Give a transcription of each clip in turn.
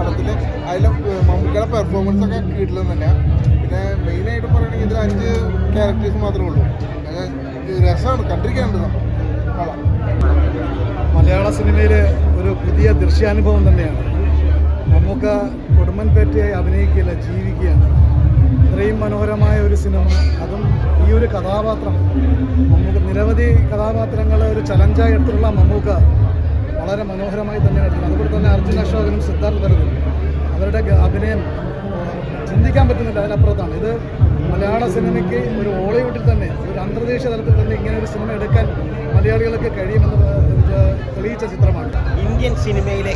പടത്തിൽ അതിലെ മമ്മൂക്കയുടെ പെർഫോമൻസ് ഒക്കെ കിട്ടുന്നത് തന്നെയാണ്. പിന്നെ മെയിനായിട്ട് പറയുകയാണെങ്കിൽ ഇതിൽ 5 ക്യാരക്ടേഴ്സ് മാത്രമേ ഉള്ളൂ. രസമാണ്, കണ്ടിരിക്കാനുണ്ട്. മലയാള സിനിമയിലെ ഒരു പുതിയ ദൃശ്യാനുഭവം തന്നെയാണ്. മമ്മൂക്ക കൊടുമ്പൻപേറ്റയായി അഭിനയിക്കുകയല്ല, ജീവിക്കുകയാണ്. ഇത്രയും മനോഹരമായ ഒരു സിനിമ, അതും ഈ ഒരു കഥാപാത്രം മമ്മൂക്ക നിരവധി കഥാപാത്രങ്ങളെ ഒരു ചലഞ്ചായി എടുത്തിട്ടുള്ള മമ്മൂക്ക വളരെ മനോഹരമായി തന്നെയാണ് എടുക്കുന്നത്. അതുപോലെ തന്നെ അർജുൻ അശോകനും സിദ്ധാർത്ഥ ഭരതനും അവരുടെ അഭിനയം ചിന്തിക്കാൻ പറ്റുന്നില്ല, അതിനപ്പുറത്താണ്. ഇത് മലയാള സിനിമയ്ക്ക് ഒരു ഹോളിവുഡിൽ തന്നെ ഒരു അന്തർദേശീയ തലത്തിൽ തന്നെ ഇങ്ങനെ ഒരു സിനിമ എടുക്കാൻ മലയാളികൾക്ക് കഴിയുമെന്ന് തെളിയിച്ച ചിത്രമാണ്. ഇന്ത്യൻ സിനിമയിലെ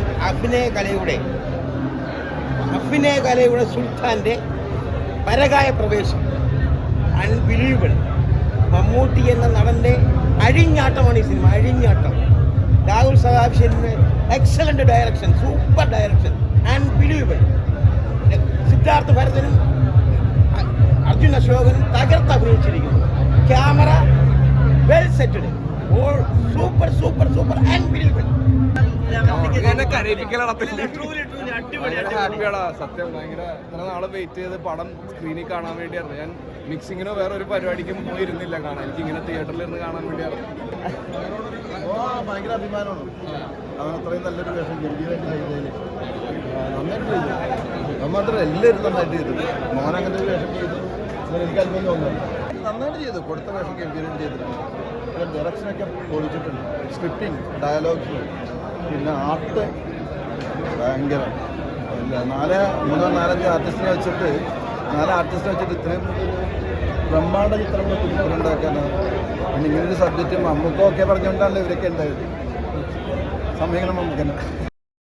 അഭിനയകലയുടെ സുൽത്താൻ്റെ പരകായ പ്രവേശം അൺബിലീവബിൾ. മമ്മൂട്ടി എന്ന നടൻ്റെ അഴിഞ്ഞാട്ടമാണ് ഈ സിനിമ, അഴിഞ്ഞാട്ടം. രാഹുൽ സദാഭിഷേകിൻ്റെ excellent direction, super direction, unbelievable. Siddhartha ഭരതനും അർജുൻ അശോകനും തകർത്ത് അഭിനയിച്ചിരിക്കുന്നു. Camera well setted, all super super super unbelievable. ഹാപ്പിയാടാ സത്യം. ഭയങ്കര ഇത്ര നാളെ വെയിറ്റ് ചെയ്ത് പടം സ്ക്രീനിൽ കാണാൻ വേണ്ടിയായിരുന്നു. ഞാൻ മിക്സിങ്ങിനോ വേറെ ഒരു പരിപാടിക്കും പോയിരുന്നില്ല കാണാൻ. എനിക്ക് ഇങ്ങനെ തിയേറ്ററിൽ ഇരുന്ന് കാണാൻ വേണ്ടിയായിരുന്നു. ഭയങ്കര അഭിമാനമാണ് അവൻ അത്രയും നല്ലൊരു വേഷം ഗംഭീരമായിട്ട് ചെയ്തതിൽ. നന്നായിട്ട് ചെയ്തു. മാത്രമല്ല എല്ലാവരും നന്നായിട്ട് ചെയ്തു. മോൻ അങ്ങനെ ഒരു വേഷം ചെയ്തു, എനിക്ക് അത്ഭുതം തോന്നുന്നു. നന്നായിട്ട് ചെയ്തു, കൊടുത്ത വേഷം ഗംഭീരം ചെയ്തിട്ടുണ്ട്. ഡയറക്ഷനൊക്കെ പൊളിച്ചിട്ടുണ്ട്. സ്ക്രിപ്റ്റിങ്, ഡയലോഗ്സ്, പിന്നെ ആർട്ട് ഭയങ്കര. 4-5 ആർട്ടിസ്റ്റിനെ വെച്ചിട്ട് 4 ആർട്ടിസ്റ്റിനെ വെച്ചിട്ട് ഇത്രയും ബ്രഹ്മാണ്ഡ ചിത്രങ്ങൾ ഉണ്ടാക്കാനാണ്. പിന്നെ ഇങ്ങനൊരു സബ്ജക്റ്റ് മമ്മൂക്കൊക്കെ പറഞ്ഞുകൊണ്ടാണല്ലോ ഇവരൊക്കെ ഉണ്ടായത്. സമീകരണം മമ്മൂക്കന്നെ.